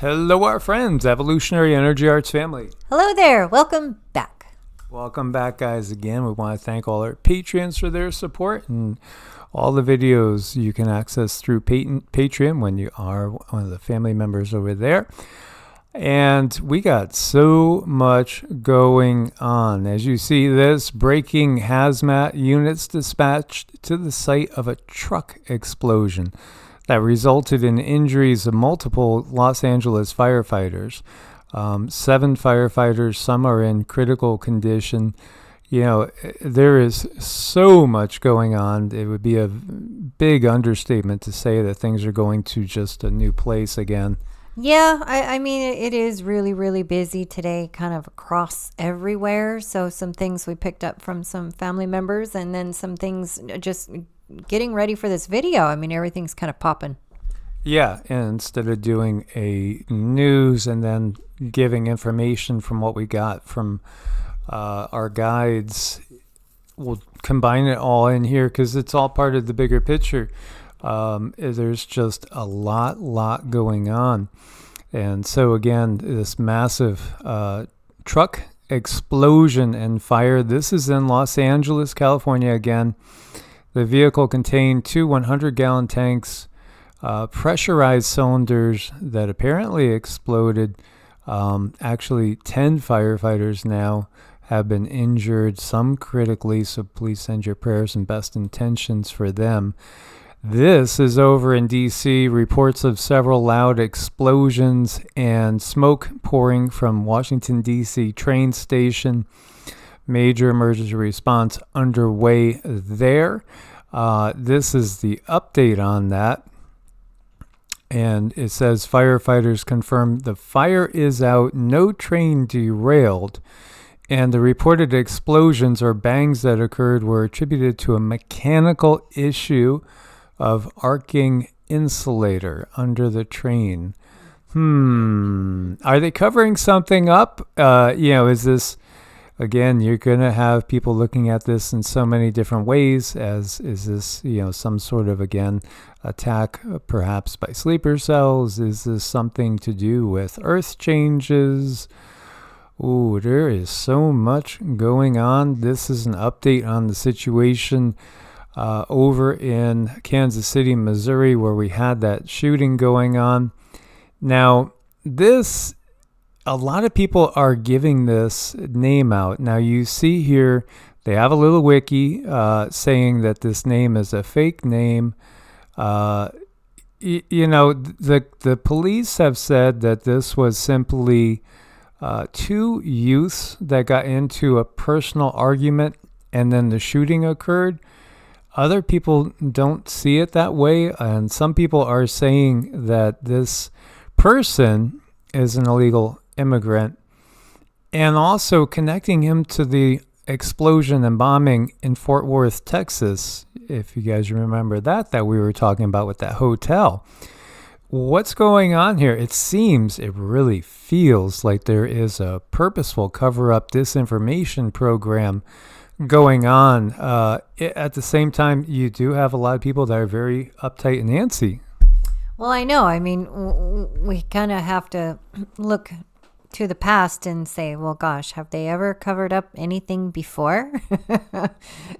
Hello, our friends, Evolutionary Energy Arts family. Hello there. Welcome back. Welcome back, guys. Again, we want to thank all our Patreons for their support and all the videos you can access through Patreon when you are one of the family members over there. And we got so much going on. As you see this, breaking hazmat units dispatched to the site of a truck explosion that resulted in injuries of multiple Los Angeles firefighters. 7 firefighters, some are in critical condition. You know, there is so much going on. It would be a big understatement to say that things are going to just a new place again. Yeah, I mean, it is really, really busy today, kind of across everywhere. So some things we picked up from some family members, and then some things just getting ready for this video. I mean, everything's kind of popping. Yeah, and instead of doing a news and then giving information from what we got from our guides, we'll combine it all in here because it's all part of the bigger picture. There's just a lot going on. And so again, this massive truck explosion and fire. This is in Los Angeles, California again. The vehicle contained 2 100-gallon tanks, pressurized cylinders that apparently exploded. Actually, 10 firefighters now have been injured, some critically, so please send your prayers and best intentions for them. This is over in D.C. Reports of several loud explosions and smoke pouring from Washington, D.C. train station. Major emergency response underway there. This is the update on that. And it says firefighters confirm the fire is out, no train derailed, and the reported explosions or bangs that occurred were attributed to a mechanical issue of arcing insulator under the train. Are they covering something up? Is this... Again, you're going to have people looking at this in so many different ways. Is this, some sort of, again, attack perhaps by sleeper cells? Is this something to do with earth changes? Ooh, there is so much going on. This is an update on the situation over in Kansas City, Missouri, where we had that shooting going on. Now, a lot of people are giving this name out. Now you see here, they have a little wiki saying that this name is a fake name. The police have said that this was simply 2 youths that got into a personal argument and then the shooting occurred. Other people don't see it that way, and some people are saying that this person is an illegal immigrant, and also connecting him to the explosion and bombing in Fort Worth, Texas, if you guys remember that we were talking about with that hotel. What's going on here? It really feels like there is a purposeful cover-up disinformation program going on. At the same time, you do have a lot of people that are very uptight and antsy. Well, I know. I mean, we kind of have to look to the past and say, well, gosh, have they ever covered up anything before?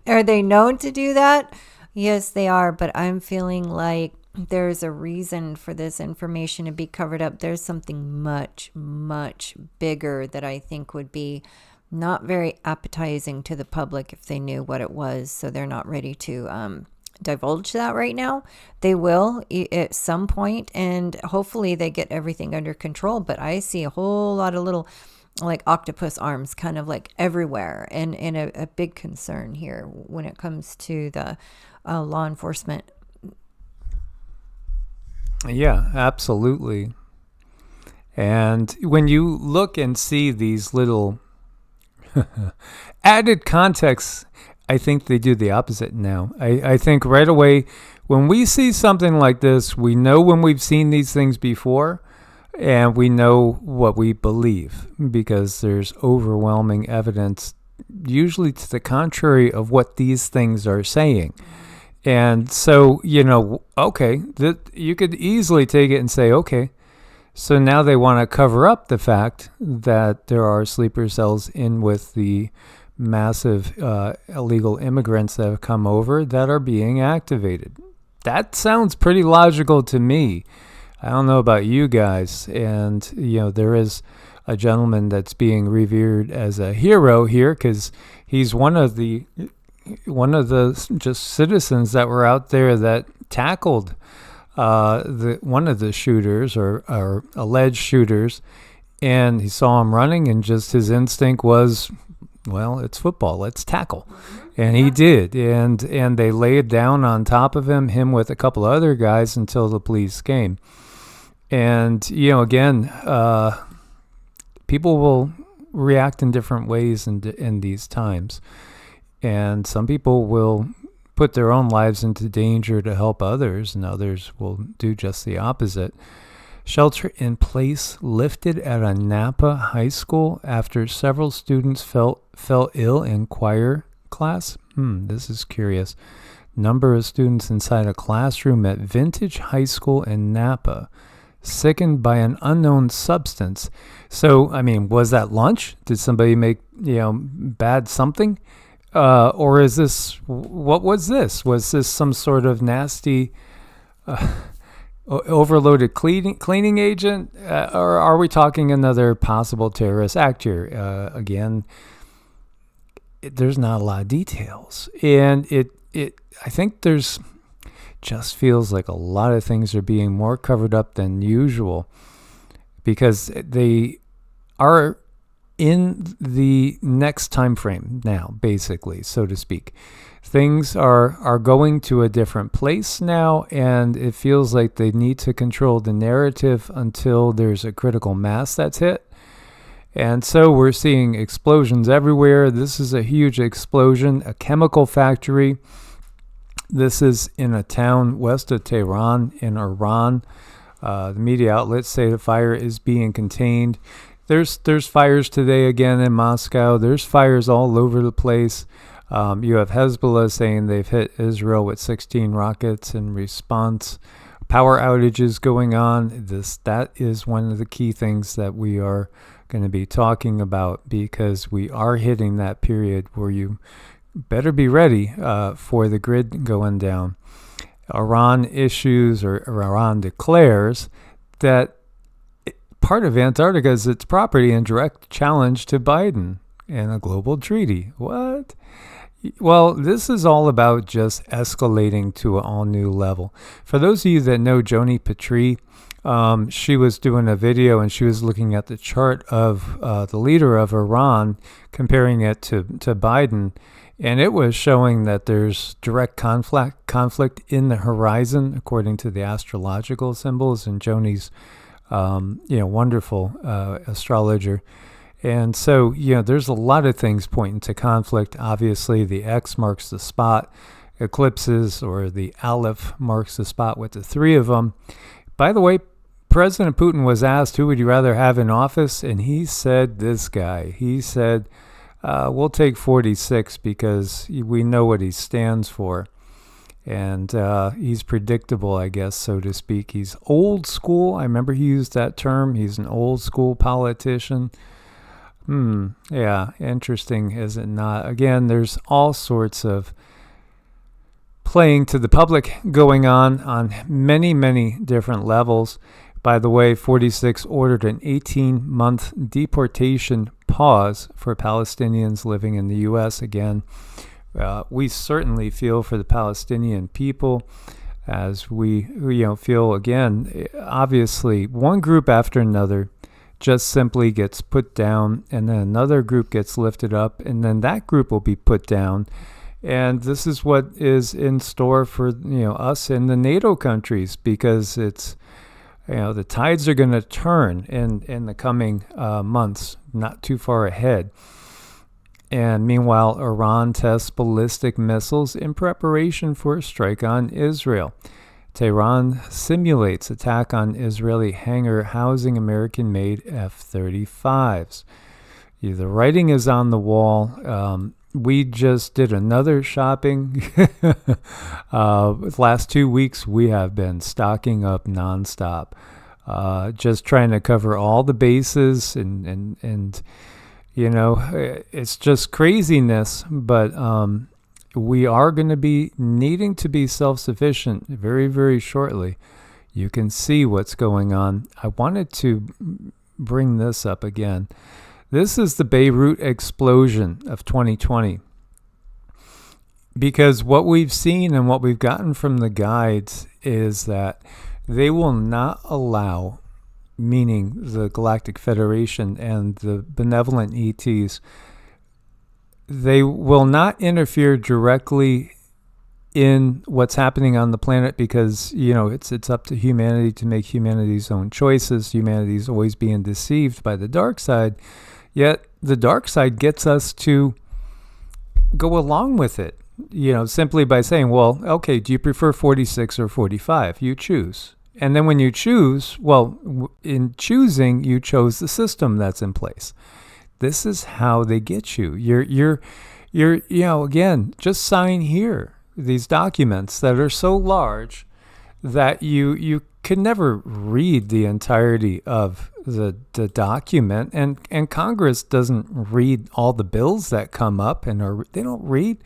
Are they known to do that? Yes, they are. But I'm feeling like there's a reason for this information to be covered up. There's something much, much bigger that I think would be not very appetizing to the public if they knew what it was. So they're not ready to divulge that right now. They will at some point, and hopefully they get everything under control. But I see a whole lot of little like octopus arms kind of like everywhere, and a big concern here when it comes to the law enforcement. Yeah, absolutely. And when you look and see these little added context, I think they do the opposite now. I think right away, when we see something like this, we know when we've seen these things before, and we know what we believe, because there's overwhelming evidence, usually to the contrary of what these things are saying. And so, okay, you could easily take it and say, okay, So now they want to cover up the fact that there are sleeper cells in with the massive illegal immigrants that have come over that are being activated. That sounds pretty logical to me. I don't know about you guys. And, there is a gentleman that's being revered as a hero here because he's one of the just citizens that were out there that tackled one of the shooters or alleged shooters, and he saw him running, and just his instinct was, well, it's football, let's tackle. And he did, and they laid down on top of him with a couple of other guys until the police came. And again, people will react in different ways in these times, and some people will put their own lives into danger to help others, and others will do just the opposite. Shelter in place lifted at a Napa high school after several students fell ill in choir class. This is curious. Number of students inside a classroom at Vintage High School in Napa sickened by an unknown substance. So, was that lunch? Did somebody make, bad something? Or is this, what was this? Was this some sort of nasty, overloaded cleaning agent? Or are we talking another possible terrorist act here? Again, there's not a lot of details. And I think there's just feels like a lot of things are being more covered up than usual because they are in the next time frame now, basically, so to speak. Things are going to a different place now, and it feels like they need to control the narrative until there's a critical mass that's hit. And so we're seeing explosions everywhere. This is a huge explosion, a chemical factory. This is in a town west of Tehran in Iran. The media outlets say the fire is being contained. There's fires today again in Moscow. There's fires all over the place. You have Hezbollah saying they've hit Israel with 16 rockets in response. Power outages going on. That is one of the key things that we are going to be talking about because we are hitting that period where you better be ready for the grid going down. Iran declares that part of Antarctica is its property in direct challenge to Biden and a global treaty. What? Well, this is all about just escalating to an all-new level. For those of you that know Joni Petrie, she was doing a video and she was looking at the chart of the leader of Iran, comparing it to Biden, and it was showing that there's direct conflict in the horizon, according to the astrological symbols, and Joni's wonderful astrologer. And so, there's a lot of things pointing to conflict. Obviously, the X marks the spot. Eclipses, or the Aleph, marks the spot with the three of them. By the way, President Putin was asked, who would you rather have in office? And he said this guy. He said, we'll take 46 because we know what he stands for. And he's predictable, I guess, so to speak. He's old school. I remember he used that term. He's an old school politician. Yeah, interesting, is it not? Again, there's all sorts of playing to the public going on many, many different levels. By the way, 46 ordered an 18-month deportation pause for Palestinians living in the U.S. Again, we certainly feel for the Palestinian people as we feel, again, obviously, one group after another just simply gets put down, and then another group gets lifted up, and then that group will be put down. And this is what is in store for us in the NATO countries, because it's the tides are going to turn in the coming months, not too far ahead. And meanwhile, Iran tests ballistic missiles in preparation for a strike on Israel. Tehran simulates attack on Israeli hangar housing American-made F-35s. The writing is on the wall. We just did another shopping. Last 2 weeks, we have been stocking up nonstop. just trying to cover all the bases, and it's just craziness. But we are going to be needing to be self-sufficient very, very shortly. You can see what's going on. I wanted to bring this up again. This is the Beirut explosion of 2020. Because what we've seen and what we've gotten from the guides is that they will not allow, meaning the Galactic Federation and the benevolent ETs, they will not interfere directly in what's happening on the planet, because it's up to humanity to make humanity's own choices. Humanity's always being deceived by the dark side, yet the dark side gets us to go along with it, simply by saying, well, okay, do you prefer 46 or 45? You choose. And then when you choose, well, in choosing, you chose the system that's in place. This is how they get you. You're again, just sign here. These documents that are so large that you can never read the entirety of the document, and Congress doesn't read all the bills that come up, and they don't read.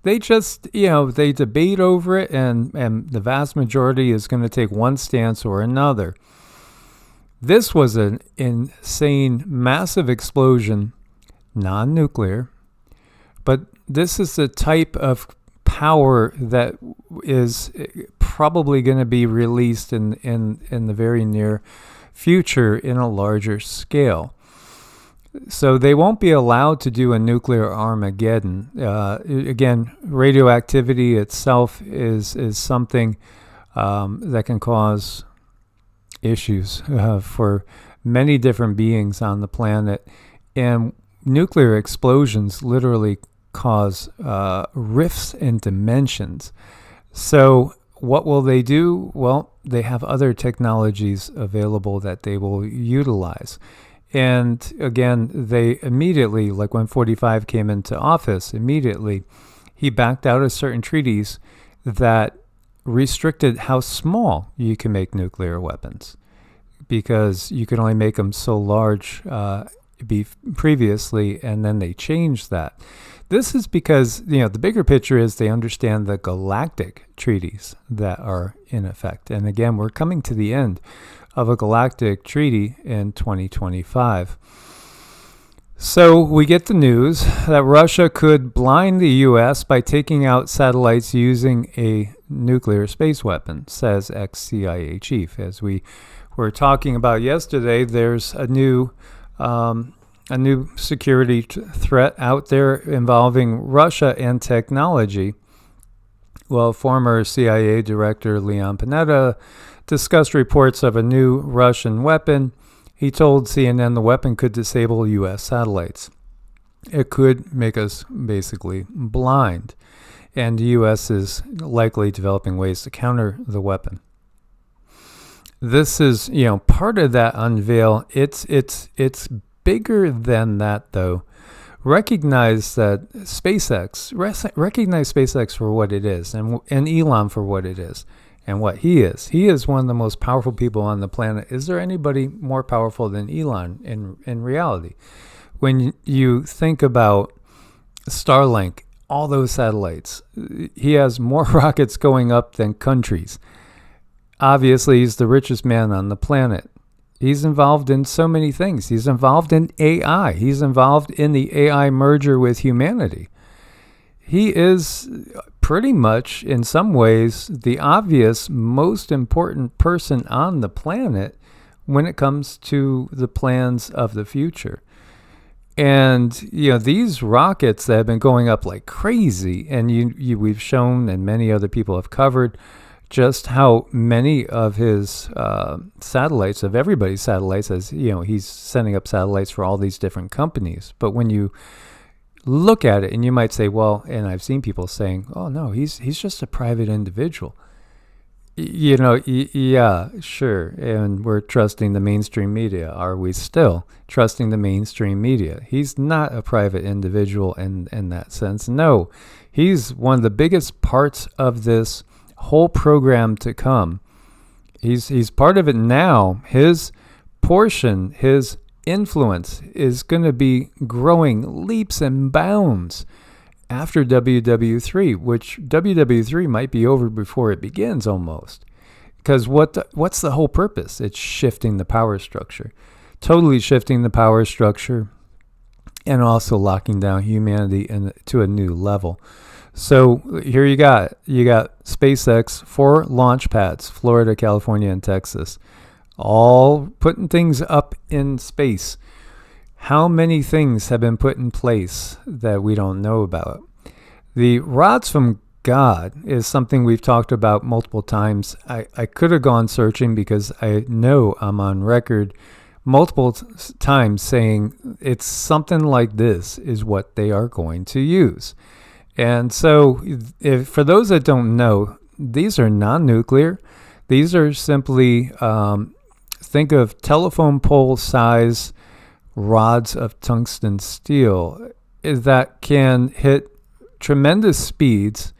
They just they debate over it, and the vast majority is going to take one stance or another. This was an insane, massive explosion, non-nuclear, but this is the type of power that is probably going to be released in the very near future in a larger scale. So they won't be allowed to do a nuclear Armageddon. Again, radioactivity itself is something that can cause issues for many different beings on the planet. And nuclear explosions literally cause rifts in dimensions. So what will they do? Well, they have other technologies available that they will utilize. And again, they immediately, like when 45 came into office, immediately he backed out of certain treaties that restricted how small you can make nuclear weapons, because you could only make them so large previously, and then they changed that. This is because, the bigger picture is they understand the galactic treaties that are in effect. And again, we're coming to the end of a galactic treaty in 2025. So we get the news that Russia could blind the U.S. by taking out satellites using a nuclear space weapon, says ex-CIA chief. As we were talking about yesterday, there's a new security threat out there involving Russia and technology. Well, former CIA Director Leon Panetta discussed reports of a new Russian weapon. He told CNN the weapon could disable U.S. satellites. It could make us basically blind, and the U.S. is likely developing ways to counter the weapon. This is, part of that unveil. It's bigger than that, though. Recognize SpaceX for what it is, and Elon for what it is, and what he is. He is one of the most powerful people on the planet. Is there anybody more powerful than Elon in reality? When you think about Starlink, all those satellites, he has more rockets going up than countries. Obviously, he's the richest man on the planet. He's involved in so many things. He's involved in AI. He's involved in the AI merger with humanity. He is pretty much, in some ways, the obvious most important person on the planet when it comes to the plans of the future. And, these rockets that have been going up like crazy, and we've shown, and many other people have covered, just how many of his satellites, of everybody's satellites, as he's sending up satellites for all these different companies. But when you look at it, and you might say, well, and I've seen people saying, oh no, he's just a private individual. Yeah, sure. And we're trusting the mainstream media. Are we still trusting the mainstream media? He's not a private individual in that sense. No, he's one of the biggest parts of this whole program to come. He's part of it now. His portion, his influence is going to be growing leaps and bounds after WW3, which WW3 might be over before it begins almost. Because what's the whole purpose? It's shifting the power structure. Totally shifting the power structure and also locking down humanity to a new level. So here you got SpaceX, 4 launch pads, Florida, California, and Texas, all putting things up in space. How many things have been put in place that we don't know about? The rods from God is something we've talked about multiple times. I could have gone searching because I know I'm on record multiple times saying it's something like this is what they are going to use. And so for those that don't know, these are non-nuclear. These are simply, think of telephone pole size rods of tungsten steel that can hit tremendous speeds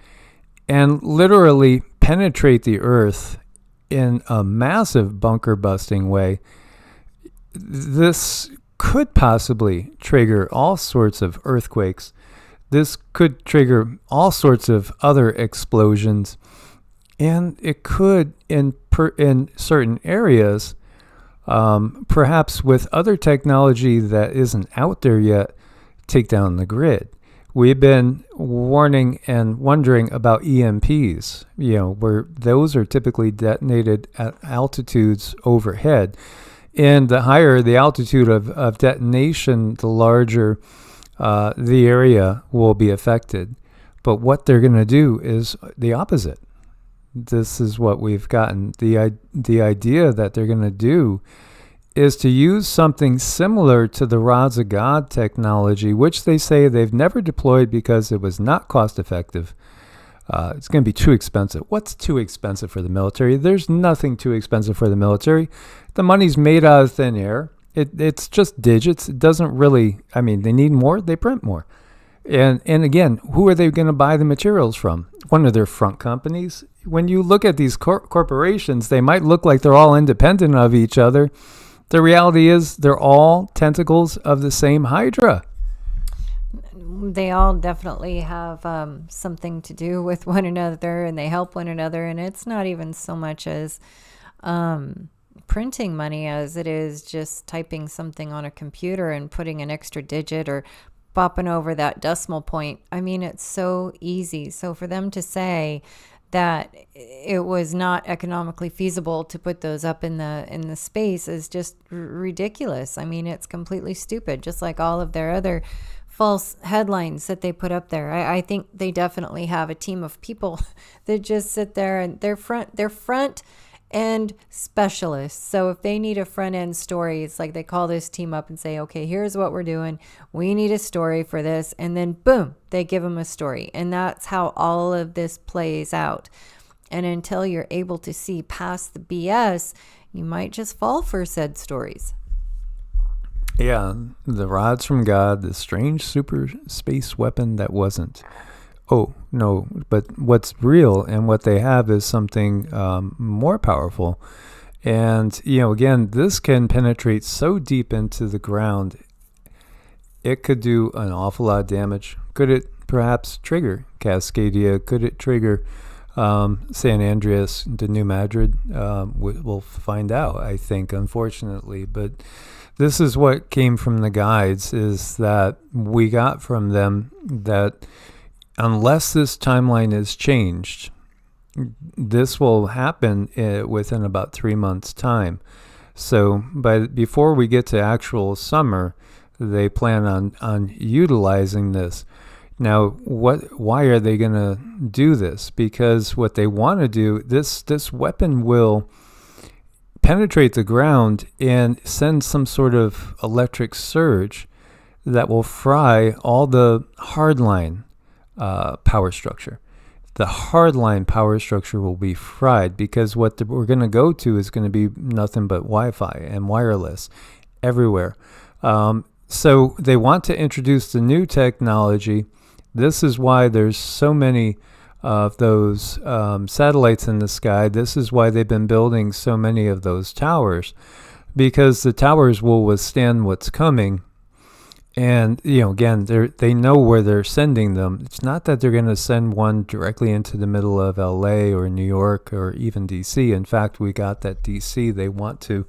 and literally penetrate the earth in a massive bunker busting way. This could possibly trigger all sorts of earthquakes. This could trigger all sorts of other explosions. And it could, in certain areas, perhaps with other technology that isn't out there yet, take down the grid. We've been warning and wondering about EMPs, where those are typically detonated at altitudes overhead. And the higher the altitude of detonation, the larger the area will be affected. But what they're going to do is the opposite. This is what we've gotten. The idea that they're going to do is to use something similar to the rods of God technology, which they say they've never deployed because it was not cost effective. It's going to be too expensive. What's too expensive for the military? There's nothing too expensive for the military. The money's made out of thin air. It's just digits. It doesn't really, they need more, they print more. And again, who are they going to buy the materials from? One of their front companies? When you look at these corporations, they might look like they're all independent of each other. The reality is they're all tentacles of the same hydra. They all definitely have something to do with one another, and they help one another. And it's not even so much as printing money as it is just typing something on a computer and putting an extra digit or popping over that decimal point. It's so easy. So for them to say that it was not economically feasible to put those up in the space is just ridiculous. It's completely stupid, just like all of their other false headlines that they put up there. I think they definitely have a team of people that just sit there, and they're front end specialists. So if they need a front end story, it's like they call this team up and say, okay, here's what we're doing. We need a story for this. And then boom, they give them a story. And that's how all of this plays out. And until you're able to see past the BS, you might just fall for said stories. Yeah, the rods from God, the strange super space weapon that wasn't. Oh, no, but what's real and what they have is something more powerful. And, again, this can penetrate so deep into the ground, it could do an awful lot of damage. Could it perhaps trigger Cascadia? Could it trigger San Andreas to New Madrid? We'll find out, I think, unfortunately. But this is what came from the guides, is that we got from them that unless this timeline is changed, this will happen within about 3 months' time. So before we get to actual summer, they plan on utilizing this. Now, why are they going to do this? Because what they want to do, this weapon will penetrate the ground and send some sort of electric surge that will fry all the hardline power structure. The hardline power structure will be fried, because what we're going to go to is going to be nothing but Wi-Fi and wireless everywhere. So they want to introduce the new technology. This is why there's so many of those satellites in the sky. This is why they've been building so many of those towers, because the towers will withstand what's coming. And, again, they know where they're sending them. It's not that they're going to send one directly into the middle of LA or New York or even DC. In fact, we got that DC. They want to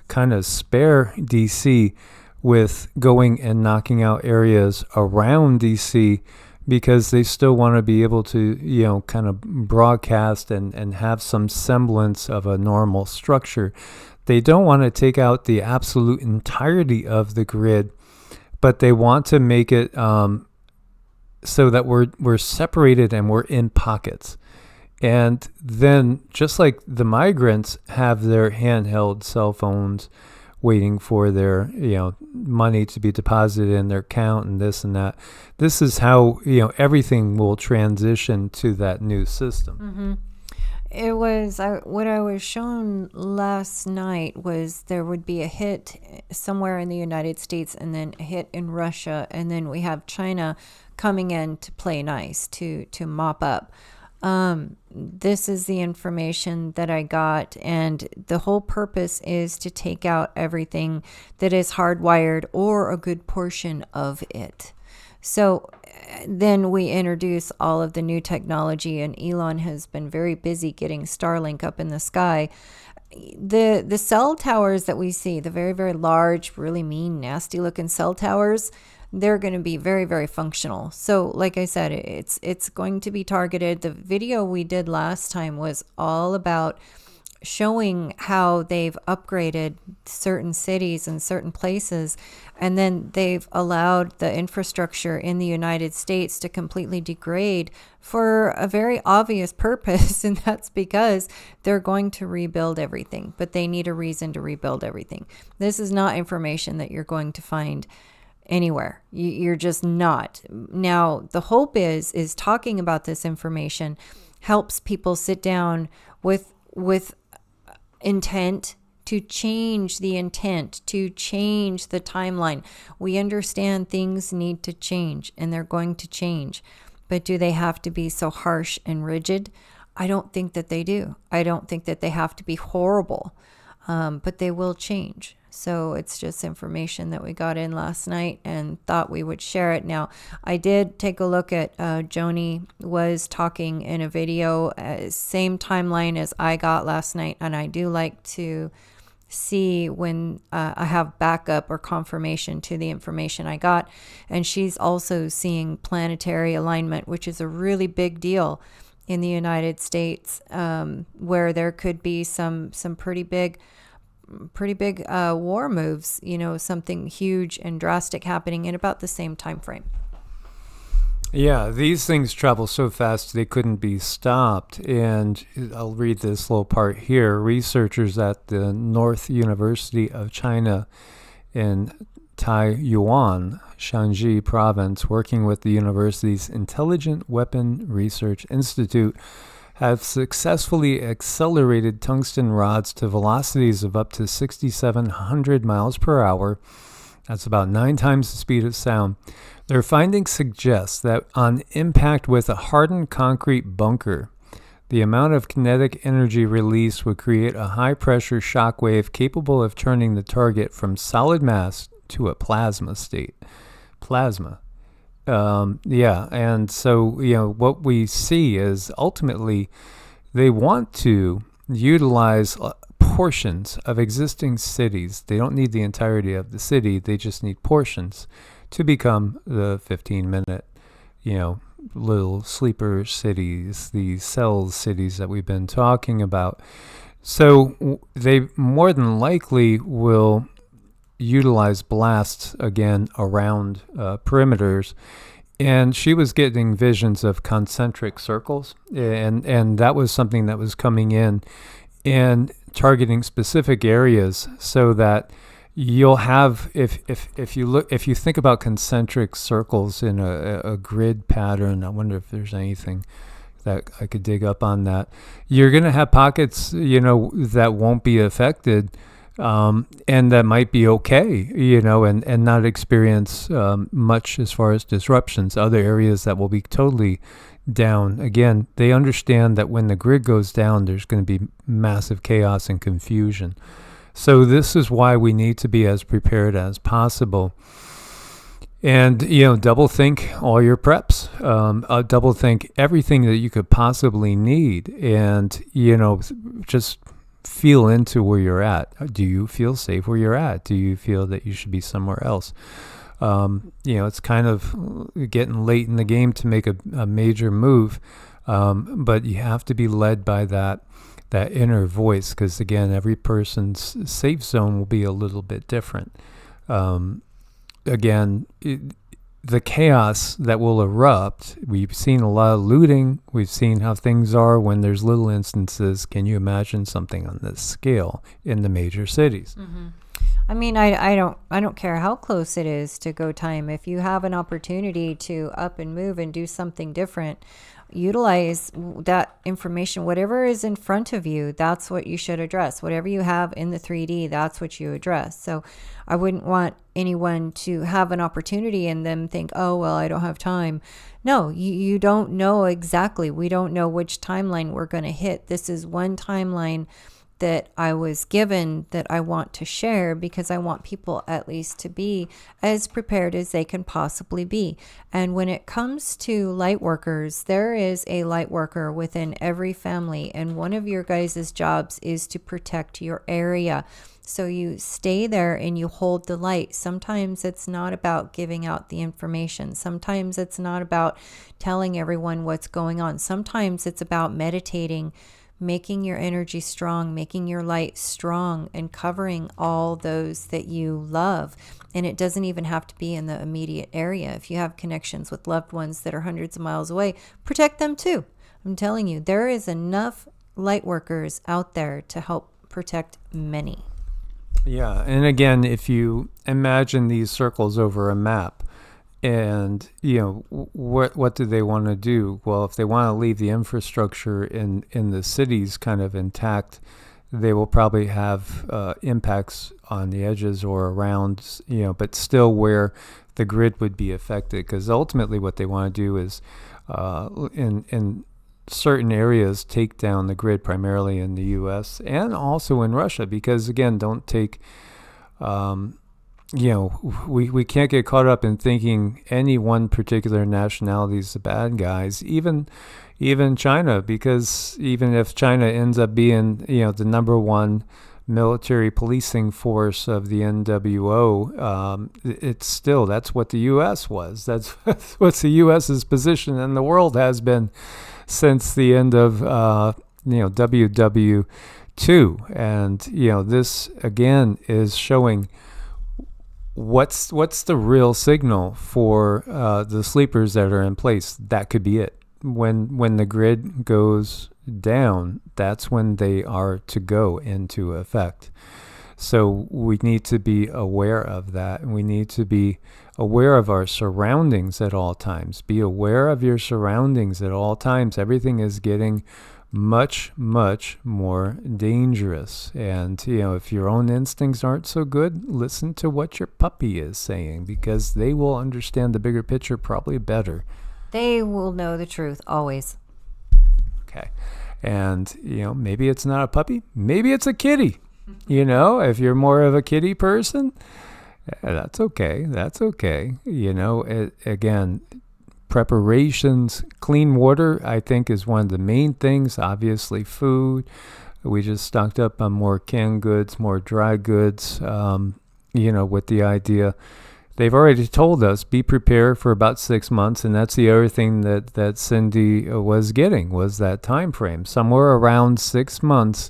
kind of spare DC with going and knocking out areas around DC, because they still want to be able to, kind of broadcast and have some semblance of a normal structure. They don't want to take out the absolute entirety of the grid, but they want to make it so that we're separated and we're in pockets. And then, just like the migrants have their handheld cell phones waiting for their money to be deposited in their account and this and that, this is how everything will transition to that new system. Mm-hmm. It was what I was shown last night was there would be a hit somewhere in the United States and then a hit in Russia, and then we have China coming in to play nice, to mop up. This is the information that I got, and the whole purpose is to take out everything that is hardwired or a good portion of it. So then we introduce all of the new technology, and Elon has been very busy getting Starlink up in the sky. The cell towers that we see, the very, very large, really mean, nasty looking cell towers, they're going to be very, very functional. So like I said, it's going to be targeted. The video we did last time was all about showing how they've upgraded certain cities and certain places, and then they've allowed the infrastructure in the United States to completely degrade for a very obvious purpose, and that's because they're going to rebuild everything, but they need a reason to rebuild everything. This is not information that you're going to find anywhere. You're just not. Now, the hope is talking about this information helps people sit down with intent to change the intent, to change the timeline. We understand things need to change, and they're going to change. But do they have to be so harsh and rigid? I don't think that they do. I don't think that they have to be horrible, but they will change. So it's just information that we got in last night and thought we would share it. Now, I did take a look at Joni was talking in a video, same timeline as I got last night. And I do like to see when I have backup or confirmation to the information I got. And she's also seeing planetary alignment, which is a really big deal in the United States, where there could be some pretty big war moves, something huge and drastic happening in about the same time frame. Yeah, these things travel so fast they couldn't be stopped. And I'll read this little part here. Researchers at the North University of China in Taiyuan, Shanxi province, working with the university's Intelligent Weapon Research Institute, have successfully accelerated tungsten rods to velocities of up to 6,700 miles per hour. That's about 9 times the speed of sound. Their findings suggest that on impact with a hardened concrete bunker, the amount of kinetic energy released would create a high-pressure shock wave capable of turning the target from solid mass to a plasma state. Plasma. And so, what we see is ultimately they want to utilize portions of existing cities. They don't need the entirety of the city. They just need portions to become the 15-minute, little sleeper cities, the cell cities that we've been talking about. So they more than likely will utilize blasts again around perimeters, and she was getting visions of concentric circles, and that was something that was coming in and targeting specific areas, so that you'll have, if you think about concentric circles in a grid pattern, I wonder if there's anything that I could dig up on that. You're going to have pockets that won't be affected, and that might be okay, and not experience much as far as disruptions. Other areas that will be totally down, again, they understand that when the grid goes down, there's going to be massive chaos and confusion. So this is why we need to be as prepared as possible. And, double think all your preps, double think everything that you could possibly need. And, just feel into where you're at. Do you feel safe where you're at? Do you feel that you should be somewhere else? It's kind of getting late in the game to make a major move. But you have to be led by that inner voice, because again, every person's safe zone will be a little bit different. The chaos that will erupt, we've seen a lot of looting, we've seen how things are when there's little instances. Can you imagine something on this scale in the major cities? Mm-hmm. I mean, I don't care how close it is to go time. If you have an opportunity to up and move and do something different, utilize that information. Whatever is in front of you, that's what you should address. Whatever you have in the 3D, that's what you address. So I wouldn't want anyone to have an opportunity and then think, oh, well, I don't have time. No, you don't know exactly. We don't know which timeline we're going to hit. This is one timeline that I was given that I want to share, because I want people at least to be as prepared as they can possibly be. And when it comes to light workers, there is a light worker within every family, and one of your guys' jobs is to protect your area. So you stay there and you hold the light. Sometimes it's not about giving out the information. Sometimes it's not about telling everyone what's going on. Sometimes it's about meditating, making your energy strong, making your light strong, and covering all those that you love. And it doesn't even have to be in the immediate area. If you have connections with loved ones that are hundreds of miles away, protect them too. I'm telling you, there is enough light workers out there to help protect many. Yeah, and again, if you imagine these circles over a map, and what do they want to do? Well, if they want to leave the infrastructure in the cities kind of intact, they will probably have impacts on the edges or around, but still where the grid would be affected. Because ultimately, what they want to do is in certain areas take down the grid, primarily in the U.S. and also in Russia. Because again, don't take we can't get caught up in thinking any one particular nationality is the bad guys, even China, because even if China ends up being, the number one military policing force of the NWO, it's still, that's what the U.S. was. That's what the U.S.'s position in the world has been since the end of, WW2. And, this, again, is showing what's the real signal for the sleepers that are in place. That could be it. When the grid goes down, that's when they are to go into effect. So we need to be aware of that, and we need to be aware of our surroundings at all times. Be aware of your surroundings at all times. Everything is getting much, much more dangerous. And, if your own instincts aren't so good, listen to what your puppy is saying, because they will understand the bigger picture probably better. They will know the truth, always. Okay. And, maybe it's not a puppy. Maybe it's a kitty. If you're more of a kitty person, that's okay. That's okay. Again, preparations, clean water, I think, is one of the main things. Obviously, food. We just stocked up on more canned goods, more dry goods, with the idea. They've already told us, be prepared for about 6 months, and that's the other thing that Cindy was getting, was that time frame. Somewhere around 6 months,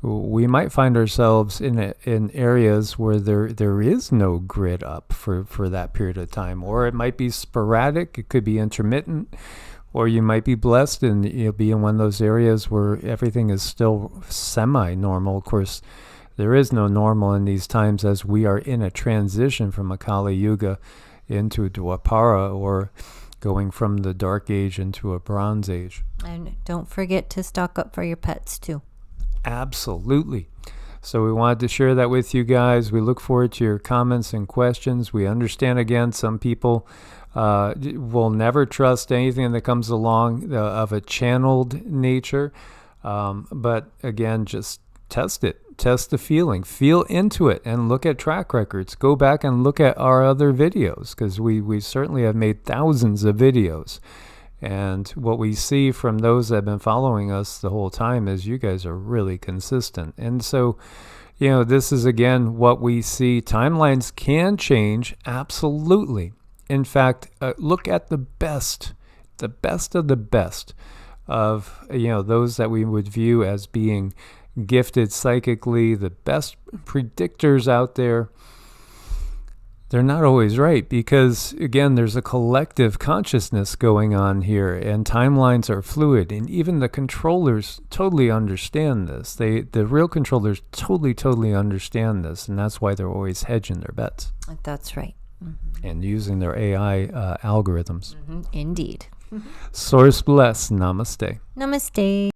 we might find ourselves in areas where there is no grid up for that period of time, or it might be sporadic. It could be intermittent, or you might be blessed and you'll be in one of those areas where everything is still semi-normal. Of course, there is no normal in these times, as we are in a transition from a Kali Yuga into Dwapara, or going from the Dark Age into a Bronze Age. And don't forget to stock up for your pets too. Absolutely. So we wanted to share that with you guys. We look forward to your comments and questions. We understand, again, some people will never trust anything that comes along of a channeled nature. But again, just test it. Test the feeling. Feel into it and look at track records. Go back and look at our other videos, because we certainly have made thousands of videos. And what we see from those that have been following us the whole time is you guys are really consistent. And so, this is, again, what we see. Timelines can change, absolutely. In fact, look at the best of the best of, those that we would view as being gifted psychically, the best predictors out there. They're not always right, because, again, there's a collective consciousness going on here, and timelines are fluid, and even the controllers totally understand this. The real controllers totally understand this, and that's why they're always hedging their bets. That's right. And using their AI algorithms. Indeed. Source bless. Namaste. Namaste.